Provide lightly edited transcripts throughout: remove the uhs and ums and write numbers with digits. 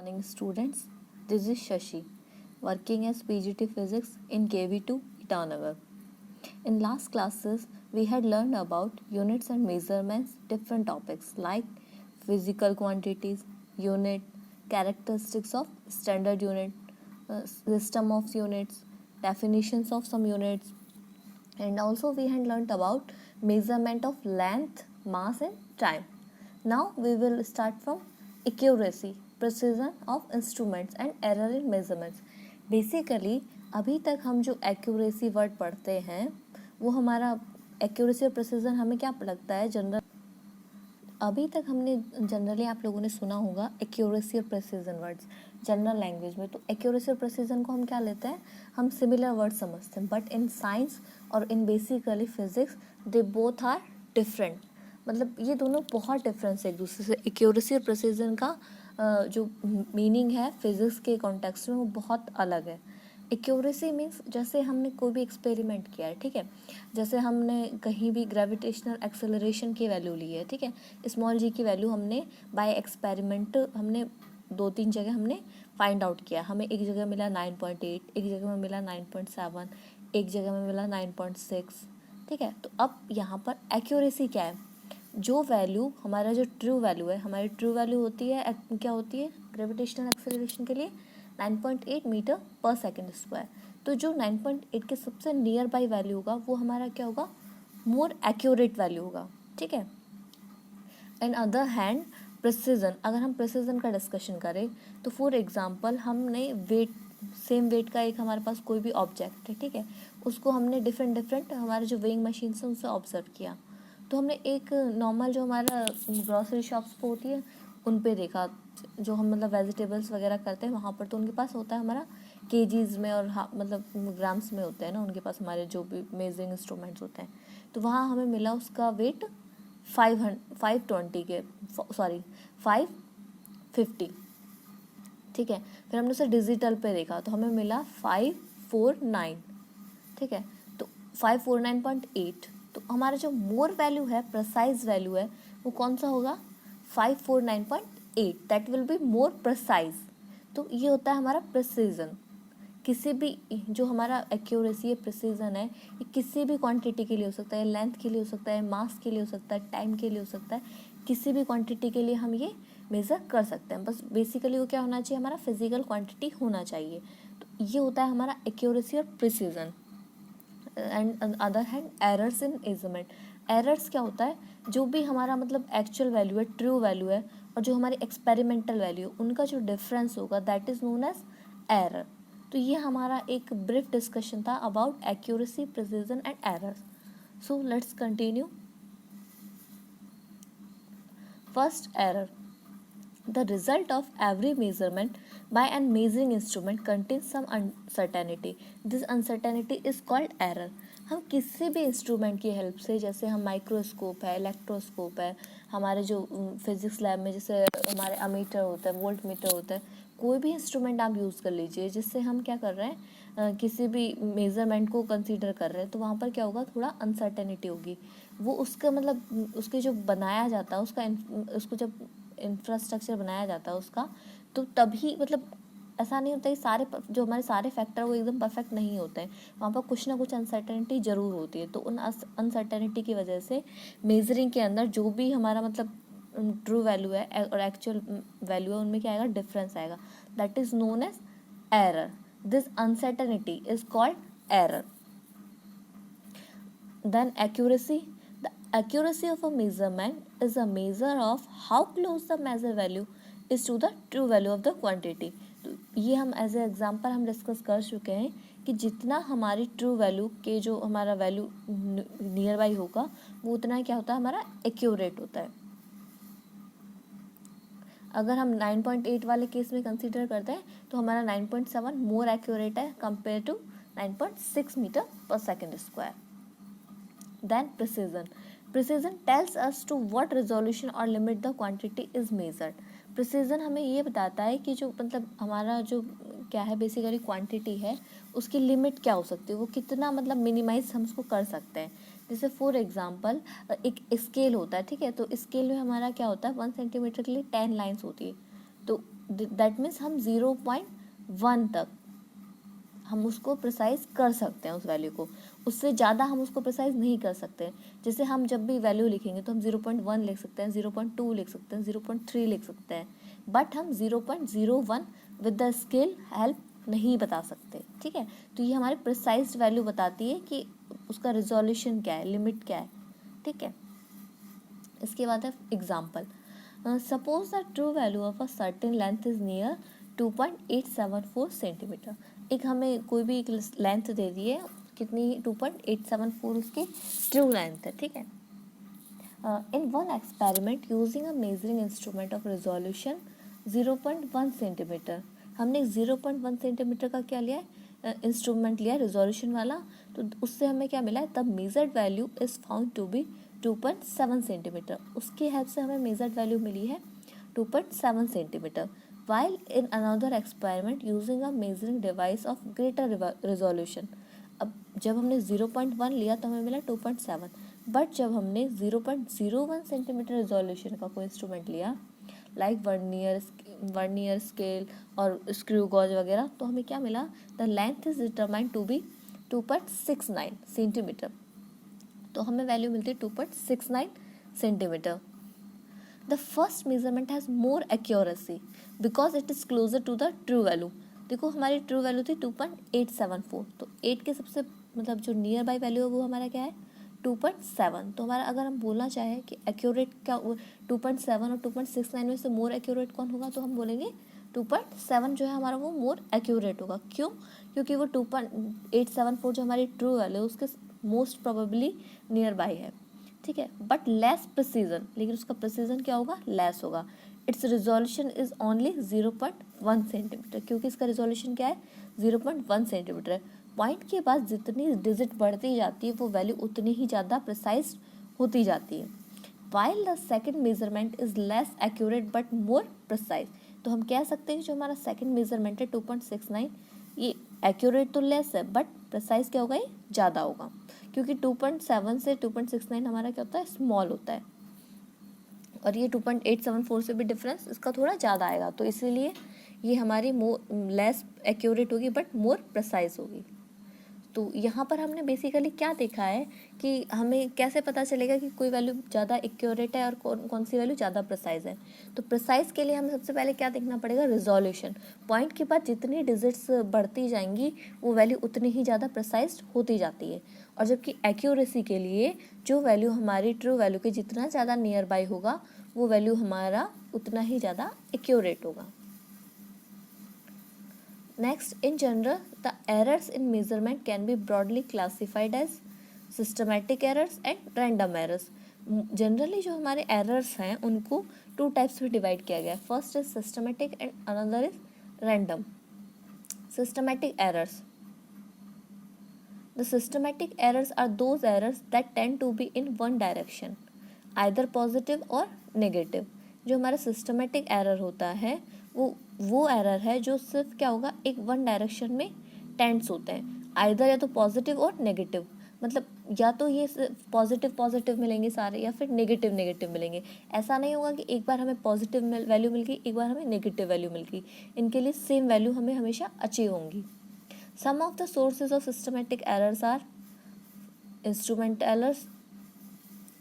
morning, students. This is Shashi, working as PGT Physics in KV2 Itanagar. In last classes, we had learned about units and measurements, different topics like physical quantities, unit, characteristics of standard unit, system of units, definitions of some units, and also we had learned about measurement of length, mass and time. Now we will start from accuracy, precision of instruments and error in measurements. Basically अभी तक हम जो accuracy word पढ़ते हैं वो हमारा accuracy और precision हमें क्या लगता है जनरल। अभी तक हमने जनरली आप लोगों ने सुना होगा एक्यूरेसी और प्रिसीजन वर्ड्स जनरल लैंग्वेज में। तो एक्यूरेसी और प्रिसीजन को हम क्या लेते हैं, हम सिमिलर वर्ड समझते हैं, बट इन साइंस और in basically physics they both are different. मतलब ये दोनों बहुत डिफरेंस है एक दूसरे से। एक्यूरेसी और प्रिसीजन का जो मीनिंग है फिजिक्स के कॉन्टेक्स्ट में वो बहुत अलग है। एक्यूरेसी मीन्स जैसे हमने कोई भी एक्सपेरिमेंट किया है, ठीक है, जैसे हमने कहीं भी ग्रेविटेशनल एक्सेलरेशन की वैल्यू ली है, ठीक है, स्मॉल जी की वैल्यू हमने बाय एक्सपेरिमेंट हमने 2-3 जगह हमने फाइंड आउट किया। हमें एक जगह मिला 9.8, एक जगह में मिला 9.7, एक जगह में मिला 9.6, ठीक है। तो अब यहाँ पर एक्यूरेसी क्या है, जो वैल्यू हमारा जो ट्रू वैल्यू है, हमारी ट्रू वैल्यू होती है क्या होती है ग्रेविटेशनल एक्सेलरेशन के लिए 9.8 मीटर पर सेकेंड स्क्वायर। तो जो 9.8 के सबसे नियर बाई वैल्यू होगा वो हमारा क्या होगा, मोर एक्यूरेट वैल्यू होगा, ठीक है। एंड अदर हैंड प्रिसीजन, अगर हम प्रिसीजन का डिस्कशन करें तो फॉर एग्जांपल हमने वेट, सेम वेट का एक हमारे पास कोई भी ऑब्जेक्ट है, ठीक है, उसको हमने डिफरेंट हमारे जो वेइंग मशीन से उनसे ऑब्जर्व किया। तो हमने एक नॉर्मल जो हमारा ग्रॉसरी शॉप्स पे होती है उन पे देखा, जो हम मतलब वेजिटेबल्स वगैरह करते हैं वहाँ पर, तो उनके पास होता है हमारा केजीज़ में और मतलब ग्राम्स में होते हैं ना उनके पास हमारे जो भी मेजरिंग इंस्ट्रूमेंट्स होते हैं। तो वहाँ हमें मिला उसका वेट 550 के, सॉरी 550, ठीक है। फिर हमने उसे डिजिटल पे देखा तो हमें मिला 549, ठीक है, तो 549.8। तो हमारा जो मोर वैल्यू है, प्रिसाइज वैल्यू है, वो कौन सा होगा 549.8, that will be more precise. तो ये होता है हमारा प्रिसीजन। किसी भी जो हमारा एक्यूरेसी है, प्रिसीजन है, ये किसी भी क्वांटिटी के लिए हो सकता है, लेंथ के लिए हो सकता है, मास के लिए हो सकता है, टाइम के लिए हो सकता है, किसी भी क्वांटिटी के लिए हम ये मेज़र कर सकते हैं। बस बेसिकली वो क्या होना चाहिए, हमारा फिजिकल क्वांटिटी होना चाहिए। तो ये होता है हमारा एक्यूरेसी और precision. And other hand errors in measurement, errors क्या होता है, जो भी हमारा मतलब एक्चुअल वैल्यू है, ट्रू वैल्यू है, और जो हमारी एक्सपेरिमेंटल वैल्यू, उनका जो डिफरेंस होगा that is known as error. तो ये हमारा एक ब्रीफ डिस्कशन था about accuracy, precision and errors. So let's continue. First, error. The result of every measurement by a measuring instrument contains some uncertainty. This uncertainty is called error. हम किसी भी instrument की help से, जैसे हम microscope है, electroscope है, हमारे जो फिजिक्स लैब में जैसे हमारे अमीटर होता है, वोल्ट मीटर होता है, कोई भी इंस्ट्रूमेंट आप यूज़ कर लीजिए जिससे हम क्या कर रहे हैं, किसी भी मेज़रमेंट को कंसीडर कर रहे हैं, तो वहाँ पर क्या होगा, थोड़ा अनसर्टेनिटी होगी। वो उसका मतलब उसके जो बनाया जाता है उसको जब इंफ्रास्ट्रक्चर बनाया जाता है उसका, तो तभी मतलब ऐसा नहीं होता है सारे जो हमारे सारे फैक्टर वो एकदम परफेक्ट नहीं होते हैं, वहाँ पर कुछ ना कुछ अनसर्टेनिटी ज़रूर होती है। तो उन अनसर्टेनिटी की वजह से मेजरिंग के अंदर जो भी हमारा मतलब ट्रू वैल्यू है और एक्चुअल वैल्यू है उनमें क्या आएगा, डिफरेंस आएगा, that is known as error. This uncertainty is called error. Then accuracy, accuracy of a measurement is a measure of how close the measure value is to the true value of the quantity. तो ये हम as a example हम discuss कर चुके हैं कि जितना हमारी ट्रू वैल्यू के जो हमारा वैल्यू नियर बाई होगा वो उतना क्या होता है, हमारा एक्यूरेट होता है। अगर हम 9.8 वाले केस में कंसीडर करते हैं तो हमारा 9.7 मोर एक्यूरेट है compare to 9.6 metre per second square. Then precision, precision tells us to what resolution और limit the quantity is measured. Precision हमें ये बताता है कि जो मतलब हमारा जो क्या है बेसिकली क्वांटिटी है उसकी लिमिट क्या हो सकती है, वो कितना मतलब मिनिमाइज हम उसको कर सकते हैं। जैसे फॉर एग्जांपल एक स्केल होता है, ठीक है, तो स्केल में हमारा क्या होता है 1 सेंटीमीटर के लिए 10 लाइन्स होती है। तो दैट मीन्स हम 0.1 तक हम उसको प्रिसाइज कर सकते हैं उस वैल्यू को, उससे ज़्यादा हम उसको प्रिसाइज नहीं कर सकते। जैसे हम जब भी वैल्यू लिखेंगे तो हम 0.1 लिख सकते हैं, 0.2 लिख सकते हैं, 0.3 लिख सकते हैं, बट हम 0.01 विद द स्केल हेल्प नहीं बता सकते, ठीक है। तो ये हमारी प्रिसाइज वैल्यू बताती है कि उसका रिजोल्यूशन क्या है, लिमिट क्या है, ठीक है। इसके बाद है example, suppose the true value of a certain length is near 2.874 centimetre. एक हमें कोई भी एक लेंथ दे दी है, कितनी 2.874 उसकी ट्रू लेंथ है, ठीक है। In one experiment using a measuring instrument of resolution 0.1 centimetre, हमने 0.1 सेंटीमीटर का क्या लिया है, इंस्ट्रूमेंट लिया रेजोल्यूशन वाला, तो उससे हमें क्या मिला है, the measured value is found to be 2.7 centimetre, उसकी हेल्प से हमें मेजर्ड वैल्यू मिली है 2.7 centimetre. while in another experiment using a measuring device of greater resolution, अब जब हमने 0.1 लिया तो हमें मिला 2.7, बट जब हमने 0.01 सेंटीमीटर रेजोल्यूशन का कोई इंस्ट्रूमेंट लिया लाइक वर्नियर स्केल और स्क्रू गॉज वगैरह, तो हमें क्या मिला, the length is determined to be 2.69 centimetre, तो हमें वैल्यू मिलती है 2.69 centimetre. The first measurement has more accuracy because it is closer to the true value. देखो हमारी ट्रू वैल्यू थी 2.874, तो 8 के सबसे मतलब जो नियर बाई वैल्यू है वो हमारा क्या है 2.7। तो हमारा अगर हम बोलना चाहें कि एक्यूरेट क्या 2.7 और 2.69 में से मोर एक्यूरेट कौन होगा, तो हम बोलेंगे 2.7 जो है हमारा वो मोर एक्यूरेट होगा। क्यों? क्योंकि वो 2.874 जो हमारी ट्रू वैल्यू है उसके मोस्ट प्रोबेबली नियर बाई है, ठीक है, बट लेस प्रिसीजन, लेकिन उसका प्रिसीजन क्या होगा, लेस होगा। It's resolution is only 0.1 centimetre, क्योंकि इसका रिजोल्यूशन क्या है 0.1 सेंटीमीटर है। पॉइंट के बाद जितनी डिजिट बढ़ती जाती है वो वैल्यू उतनी ही ज़्यादा प्रिसाइज होती जाती है। While the second measurement is less accurate but more precise, तो हम कह सकते हैं जो हमारा सेकेंड मेजरमेंट है 2.69, ये एक्यूरेट तो लेस है बट प्रिसाइज क्या होगा, ये ज़्यादा होगा, क्योंकि 2.7 से 2.69 हमारा क्या होता है, स्मॉल होता है, और ये 2.874 से भी डिफरेंस इसका थोड़ा ज़्यादा आएगा, तो इसीलिए ये हमारी लेस एक्यूरेट होगी बट मोर प्रिसाइज होगी। तो यहाँ पर हमने बेसिकली क्या देखा है कि हमें कैसे पता चलेगा कि कोई वैल्यू ज़्यादा एक्यूरेट है और कौन सी वैल्यू ज़्यादा प्रिसाइज है। तो प्रिसाइज के लिए हमें सबसे पहले क्या देखना पड़ेगा, रिजोल्यूशन। पॉइंट के बाद जितनी डिजिट्स बढ़ती जाएंगी वो वैल्यू उतनी ही ज़्यादा प्रिसाइज होती जाती है, और जबकि एक्यूरेसी के लिए जो वैल्यू हमारी ट्रू वैल्यू के जितना ज़्यादा नियर बाई होगा वो वैल्यू हमारा उतना ही ज़्यादा एक्यूरेट होगा। Next, in general, the errors in measurement can be broadly classified as systematic errors and random errors. Generally जो हमारे एरर्स हैं उनको 2 टाइप्स में डिवाइड किया गया है। First is systematic and another is random. Systematic errors, the systematic errors are those errors that tend to be in one direction, either positive or negative. जो हमारा सिस्टमेटिक एरर होता है वो एरर है जो सिर्फ क्या होगा, एक वन डायरेक्शन में टेंड्स होते हैं, आइदर या तो पॉजिटिव और नेगेटिव, मतलब या तो ये पॉजिटिव पॉजिटिव मिलेंगे सारे या फिर नेगेटिव नेगेटिव मिलेंगे। ऐसा नहीं होगा कि एक बार हमें पॉजिटिव वैल्यू मिल गई, एक बार हमें नेगेटिव वैल्यू मिल गई, इनके लिए सेम वैल्यू हमें हमेशा अचीव होंगी। Some of the sources of systematic errors are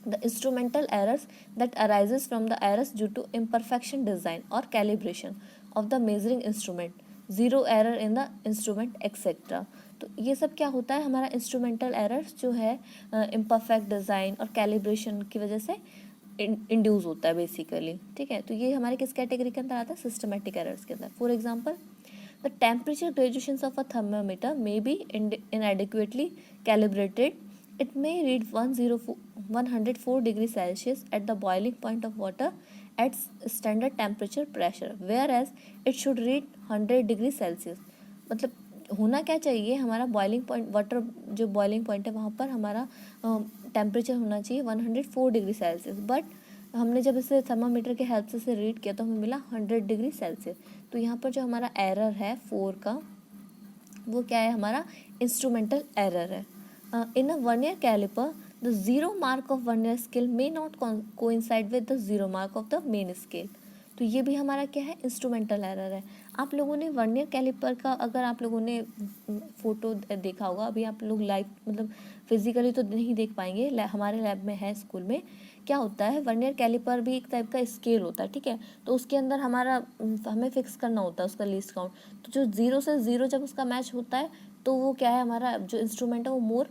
the instrumental errors that arises from the errors due to imperfection design or calibration of the measuring instrument, zero error in the instrument etc. तो ये सब क्या होता है, हमारा instrumental errors जो है imperfect design और कैलिब्रेशन की वजह से इंड्यूस होता है बेसिकली, ठीक है। तो ये हमारे किस कैटेगरी के अंदर आता है, सिस्टमेटिक एरर्स के अंदर। For example, the temperature graduations of a thermometer may be inadequately calibrated. It may read 104 degrees Celsius at the boiling point of water at standard temperature pressure, whereas it should read 100 degree Celsius. मतलब होना क्या चाहिए, हमारा boiling point water जो boiling point है वहाँ पर हमारा टेम्परेचर होना चाहिए 104 डिग्री सेल्सियस, बट हमने जब इसे थर्मामीटर के हेल्प से रीड किया तो हमें मिला 100 डिग्री सेल्सियस। तो यहाँ पर जो हमारा एरर है 4 का वो क्या है, हमारा इंस्ट्रूमेंटल एरर है। In a vernier caliper, the zero mark of vernier scale may not coincide with the zero mark of the main scale. तो ये भी हमारा क्या है, इंस्ट्रूमेंटल एरर है। आप लोगों ने वर्नियर कैलिपर का अगर आप लोगों ने फ़ोटो देखा होगा, अभी आप लोग लाइव मतलब फिजिकली तो नहीं देख पाएंगे, हमारे लैब में है स्कूल में, क्या होता है वर्नियर कैलिपर भी एक टाइप का स्केल होता है, ठीक है। तो उसके अंदर हमें फिक्स करना होता है उसका लीस्ट काउंट। तो जो 0 से 0 जब उसका मैच होता है तो वो क्या है, हमारा जो इंस्ट्रूमेंट है वो मोर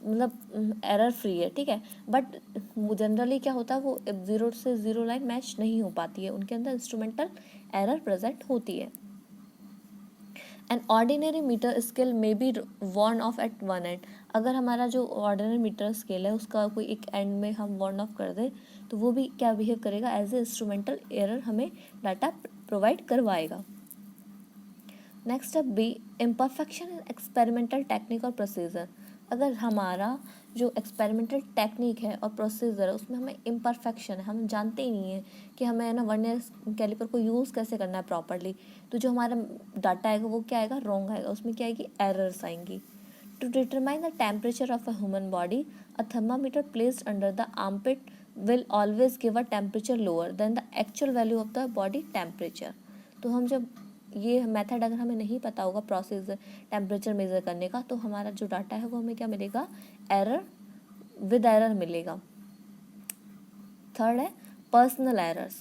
मतलब एरर फ्री है, ठीक है। बट जनरली क्या होता है, वो 0 से 0 लाइन मैच नहीं हो पाती है, उनके अंदर इंस्ट्रूमेंटल एरर प्रेजेंट होती है। An ordinary metre scale may be worn off at one end. अगर हमारा जो ऑर्डिनरी मीटर स्केल है उसका कोई एक एंड में हम वॉर्न ऑफ कर दें तो वो भी क्या बिहेव करेगा, एज ए इंस्ट्रूमेंटल एरर हमें डाटा प्रोवाइड करवाएगा। नेक्स्ट है B, imperfection in experimental technique or procedure. अगर हमारा जो एक्सपेरिमेंटल टेक्निक है और प्रोसीजर है उसमें हमें इम्परफेक्शन है, हम जानते ही नहीं है कि हमें ना वर्नियर कैलिपर को यूज़ कैसे करना है प्रॉपरली, तो जो हमारा डाटा आएगा वो क्या आएगा, रॉन्ग आएगा, उसमें क्या आएगी, एरर्स आएंगी। To determine the temperature of a human body, a thermometer placed under the armpit will always give a temperature lower than the actual value of the body temperature। तो हम जब ये मेथड अगर हमें नहीं पता होगा प्रोसेस टेम्परेचर मेज़र करने का, तो हमारा जो डाटा है वो हमें क्या मिलेगा, एरर विद एरर मिलेगा। थर्ड है personal errors.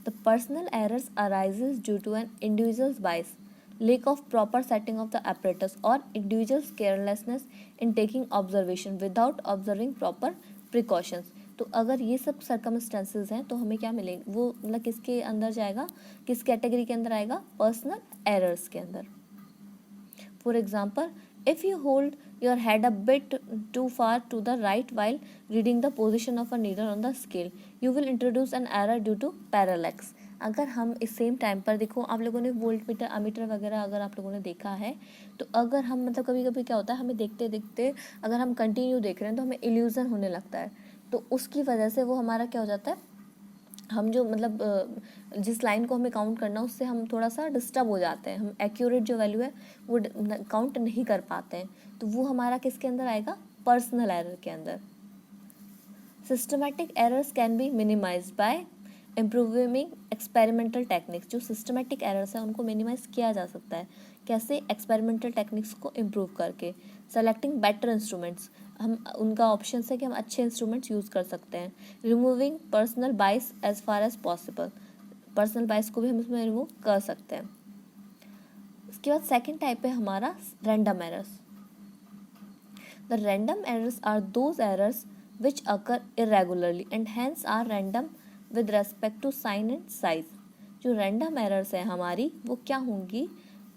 The personal errors arises due to an individuals bias, lack of proper setting of the apparatus or individual's carelessness in taking observation without observing proper precautions। तो अगर ये सब circumstances हैं तो हमें क्या मिलेगा, वो मतलब किसके अंदर जाएगा, किस कैटेगरी के अंदर आएगा, पर्सनल एरर्स के अंदर। For example, if you hold your head a bit too far to the right while reading the position of a needle on the scale, you will introduce an error due to parallax। अगर हम इस same time पर देखो, आप लोगों ने volt meter ammeter वगैरह अगर आप लोगों ने देखा है, तो अगर हम मतलब कभी कभी क्या होता है, हमें देखते देखते अगर हम कंटिन्यू देख रहे हैं तो हमें इल्यूज़न होने लगता है, तो उसकी वजह से वो हमारा क्या हो जाता है, हम जो मतलब जिस लाइन को हमें काउंट करना उससे हम थोड़ा सा डिस्टर्ब हो जाते हैं, हम एक्यूरेट जो वैल्यू है वो काउंट नहीं कर पाते हैं, तो वो हमारा किसके अंदर आएगा, पर्सनल एरर के अंदर। Systematic errors can be minimised bye improving experimental techniques. जो सिस्टमैटिक एरर्स हैं उनको मिनिमाइज किया जा सकता है, कैसे, एक्सपेरिमेंटल टेक्निक्स को इम्प्रूव करके। सेलेक्टिंग बेटर इंस्ट्रूमेंट्स, हम उनका ऑप्शन है कि हम अच्छे इंस्ट्रूमेंट्स यूज़ कर सकते हैं। Removing personal bias as far as possible, personal bias को भी हम इसमें रिमूव कर सकते हैं। इसके बाद सेकेंड टाइप है हमारा random errors. The random errors are those errors which occur irregularly and hence are random with respect to sign and size. जो रैंडम एरर्स है हमारी वो क्या होंगी,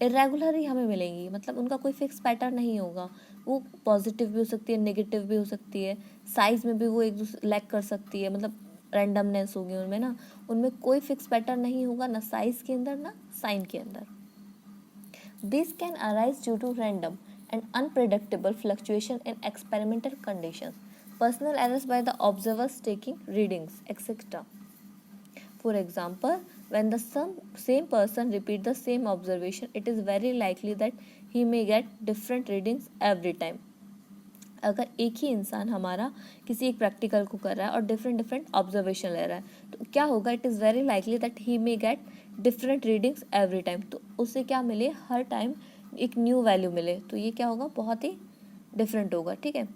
इरेगुलर ही हमें मिलेंगी, मतलब उनका कोई फिक्स पैटर्न नहीं होगा, वो पॉजिटिव भी हो सकती है, नेगेटिव भी हो सकती है, साइज़ में भी वो एक दूसरे लैक कर सकती है, मतलब रैंडमनेस होगी उनमें ना, उनमें कोई फिक्स पैटर्न नहीं होगा, ना साइज़ के अंदर ना साइन के अंदर। This can arise due to random and unpredictable fluctuation in experimental conditions, personal errors by the observers taking readings etcetera. For example, when the same person repeat the same observation, it is very likely that he may get different readings every time। अगर एक ही इंसान हमारा किसी एक practical को कर रहा है और डिफरेंट ऑब्जर्वेशन ले रहा है तो क्या होगा, it is very likely that he may get different readings every time. तो उसे क्या मिले, हर टाइम एक न्यू वैल्यू मिले, तो ये क्या होगा, बहुत ही डिफरेंट होगा, ठीक है।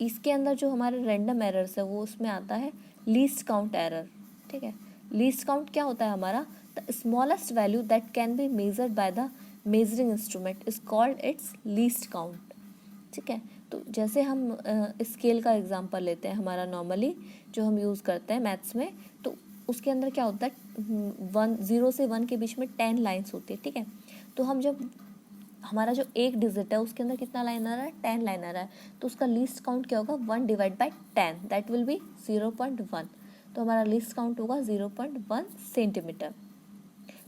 इसके अंदर जो हमारे रैंडम एरर्स है वो उसमें आता है लीस्ट काउंट एरर, ठीक है। लीस्ट काउंट क्या होता है हमारा, the smallest value that can be measured by the measuring instrument is called its least count, ठीक है। तो जैसे हम स्केल का एग्जांपल लेते हैं, हमारा नॉर्मली जो हम यूज़ करते हैं मैथ्स में, तो उसके अंदर क्या होता है, 0 से 1 के बीच में 10 लाइन्स होती है, ठीक है। तो हम जब हमारा जो एक डिजिट है उसके अंदर कितना लाइन आ रहा है, 10 लाइन आ रहा है, तो उसका लीस्ट काउंट क्या होगा, 1 divide by 10, that will be 0.1। तो हमारा लीस्ट काउंट होगा 0.1 centimetre.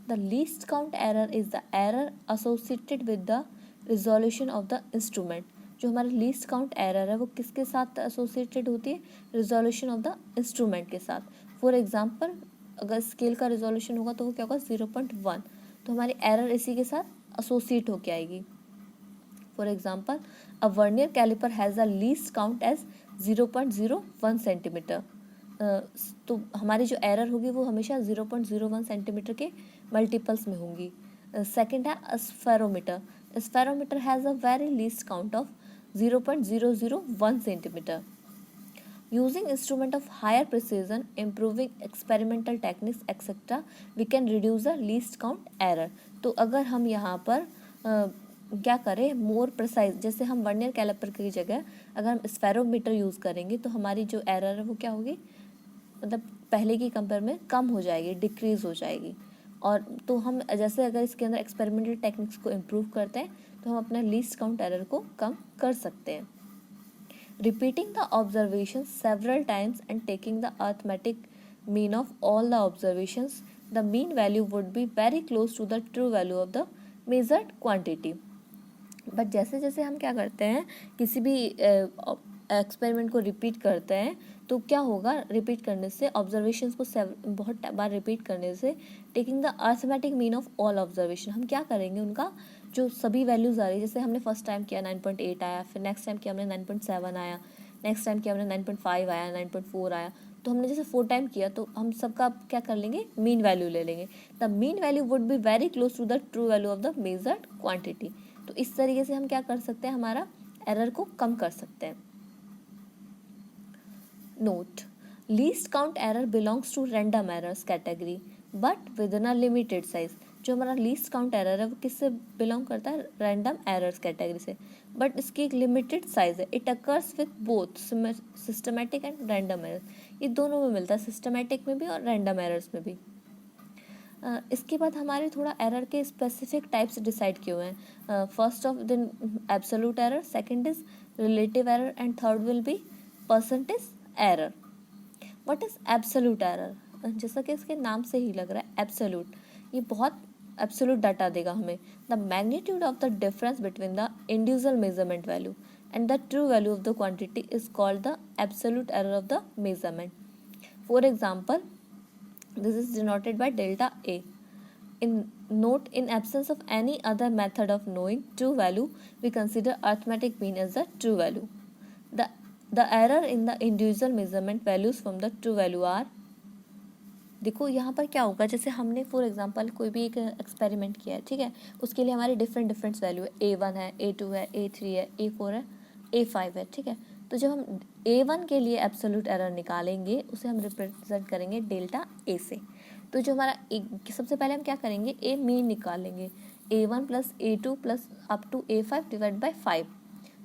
The least count error is the error associated with the resolution of the instrument. जो हमारा लीस्ट काउंट एरर है वो किसके साथ एसोसिएटेड होती है, रिजोल्यूशन ऑफ द इंस्ट्रूमेंट के साथ। फॉर एग्जाम्पल, अगर स्केल का रिजोल्यूशन होगा तो वो क्या होगा, 0.1, तो हमारी एरर इसी के साथ एसोसिएट होके आएगी। For example, a vernier calliper has the least count as 0.01 centimetre. तो हमारी जो एरर होगी वो हमेशा 0.01 सेंटीमीटर के मल्टीपल्स में होंगी। सेकेंड है spherometer. Spherometer has a very least count of 0.001 centimetre. Using instrument of higher precision, improving experimental techniques etc., we can reduce the least count error. तो अगर हम यहाँ पर क्या करें, मोर प्रिसाइज, जैसे हम वर्नियर कैलिपर की जगह अगर हम स्फेरोमीटर यूज़ करेंगे तो हमारी जो एरर है वो क्या होगी, मतलब पहले की कंपेयर में कम हो जाएगी, डिक्रीज़ हो जाएगी। और तो हम जैसे अगर इसके अंदर एक्सपेरिमेंटल टेक्निक्स को इम्प्रूव करते हैं तो हम अपना लीस्ट काउंट एरर को कम कर सकते हैं। Repeating the observations several times and taking the arithmetic mean of all the observations, the mean value would be very close to the true value of the measured quantity. But जैसे जैसे हम क्या करते हैं, किसी भी एक्सपेरिमेंट को repeat करते हैं तो क्या होगा, रिपीट करने से, ऑब्जर्वेशंस को बहुत बार रिपीट करने से, taking the arithmetic mean of all observation, हम क्या करेंगे, उनका जो सभी वैल्यूज़ आ रही है, जैसे हमने फर्स्ट टाइम किया 9.8 आया, फिर नेक्स्ट टाइम किया हमने 9.7 आया, नेक्स्ट टाइम किया हमने 9.5 आया, 9.4 आया, तो हमने जैसे 4 टाइम किया तो हम सबका क्या कर लेंगे, मीन वैल्यू ले लेंगे। The mean value would be very close to the true value of the measured quantity. तो इस तरीके से हम क्या कर सकते हैं, हमारा एरर को कम कर सकते हैं। Note, least count error belongs to random errors category but within a limited size. जो हमारा लीस्ट काउंट एरर है वो किससे बिलोंग करता है, रैंडम एरर्स कैटेगरी से, बट इसकी एक लिमिटेड साइज है। It occurs with both systematic and random errors. ये दोनों में मिलता है, सिस्टमैटिक में भी और रैंडम एरर्स में भी। इसके बाद हमारे थोड़ा एरर के स्पेसिफिक टाइप्स डिसाइड किए हुए हैं। फर्स्ट ऑफ दिन absolute error, second is relative error and third will be percentage error. What is absolute error? जैसा कि इसके नाम से ही लग रहा है एब्सोल्यूट, ये बहुत एब्सोल्यूट डाटा देगा हमें। The magnitude of the difference between the individual measurement value and the true value of the quantity is called the absolute error of the measurement. For example, this is denoted by delta A. In absence of any other method of knowing true value, we consider arithmetic mean as the true value. The error in the individual measurement values from the true value are, देखो यहाँ पर क्या होगा, जैसे हमने for example कोई भी एक एक्सपेरिमेंट किया है, ठीक है, उसके लिए हमारी डिफरेंट वैल्यू है, A1 है, A2 है, A3 है, A4 है, A5 है, ठीक है। तो जब हम A1 के लिए एब्सोल्यूट एरर निकालेंगे उसे हम रिप्रेजेंट करेंगे डेल्टा A से। तो जो हमारा सबसे पहले हम क्या करेंगे, A मीन निकालेंगे, A1 plus A2 plus up to A5 divide by 5।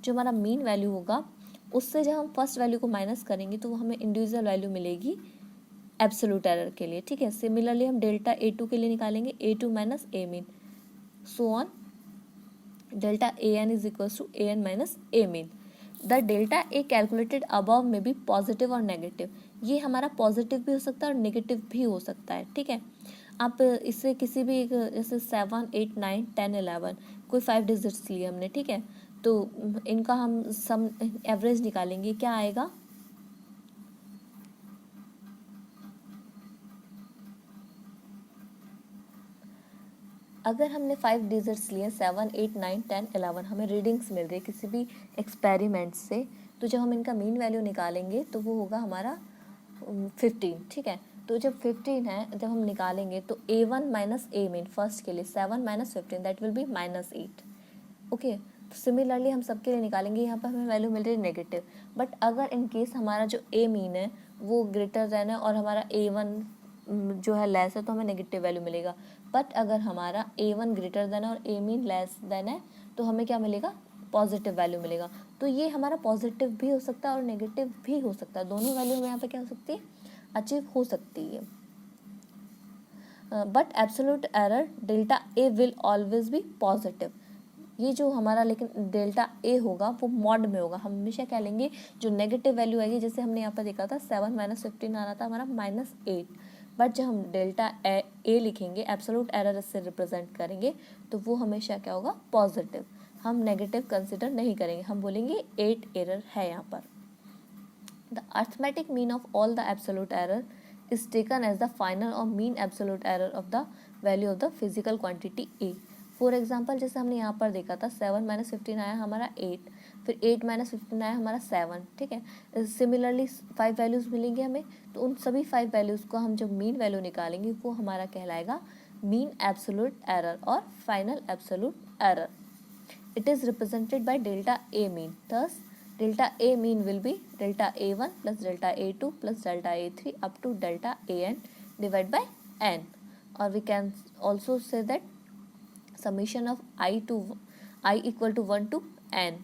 जो हमारा मीन वैल्यू होगा उससे जब हम फर्स्ट वैल्यू को माइनस करेंगे तो हमें इंडिविजुअल वैल्यू मिलेगी एब्सोल्यूट एरर के लिए, ठीक है। सिमिलरली हम डेल्टा A2 के लिए निकालेंगे A2 minus A mean, so on, delta AN is equals to AN minus A mean. The delta A calculated above में भी पॉजिटिव और नेगेटिव, ये हमारा पॉजिटिव भी हो सकता है और नेगेटिव भी हो सकता है, ठीक है। आप इससे किसी भी एक, जैसे 7, 8, 9, 10, 11 कोई 5 डिजिट्स लिए हमने, ठीक है, तो इनका हम सम एवरेज निकालेंगे, क्या आएगा, अगर हमने 5 डिजिट्स लिए 7, 8, 9, 10, 11, हमें रीडिंग्स मिल रही है किसी भी एक्सपेरिमेंट से, तो जब हम इनका मीन वैल्यू निकालेंगे तो वो होगा हमारा 15, ठीक है। तो जब 15 है, जब हम निकालेंगे तो A1 minus A mean first के लिए 7 minus 15 that will be -8, okay. तो सिमिलरली हम सबके लिए निकालेंगे, यहाँ पर हमें वैल्यू मिल रही है नेगेटिव, बट अगर इन केस हमारा जो A मीन है वो ग्रेटर देन है और हमारा A1 जो है लेस है तो हमें नेगेटिव वैल्यू मिलेगा। बट अगर हमारा A1 ग्रेटर देन है और A मीन लेस देन है तो हमें क्या मिलेगा, पॉजिटिव वैल्यू मिलेगा। तो ये हमारा पॉजिटिव भी हो सकता है और नेगेटिव भी हो सकता है, दोनों वैल्यू हमें यहाँ पे क्या हो सकती है, अचीव हो सकती है। But absolute error delta A will always be positive. ये जो हमारा लेकिन डेल्टा A होगा वो मॉड में होगा, हम हमेशा क्या लेंगे, जो नेगेटिव वैल्यू आएगी, जैसे हमने यहाँ पर देखा था 7 माइनस 15 आ रहा था हमारा -8, बट जब हम डेल्टा A लिखेंगे, एब्सोल्यूट एरर इससे रिप्रेजेंट करेंगे, तो वो हमेशा क्या होगा, पॉजिटिव। हम नेगेटिव कंसिडर नहीं करेंगे, हम बोलेंगे 8 एरर है यहाँ पर। The arithmetic mean of all the absolute error is taken as the final और mean absolute error of the value of the physical quantity A। For example, जैसे हमने यहाँ पर देखा था 7 माइनस 15 आया हमारा 8, फिर 8 माइनस 15 आया हमारा 7, ठीक है। सिमिलरली 5 वैल्यूज़ मिलेंगे हमें, तो उन सभी 5 वैल्यूज़ को हम जब मीन वैल्यू निकालेंगे वो हमारा कहलाएगा मीन एब्सोल्यूट एरर और final absolute error. It is represented by delta A mean. Thus, delta A mean will be delta A1 plus delta A2 plus delta A3 up to delta AN divided by N. Or we can also say that summation of I equal to 1 to N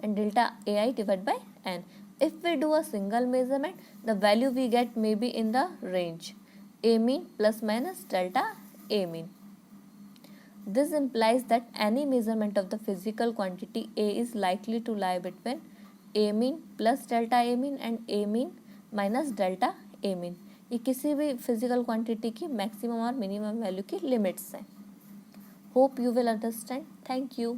and delta AI divided by N. If we do a single measurement, the value we get may be in the range A mean plus minus delta A mean. This implies that any measurement of the physical quantity A is likely to lie between A mean plus delta A mean and A mean minus delta A mean. ये किसी भी physical quantity की maximum और minimum value की limits हैं. Hope you will understand. Thank you.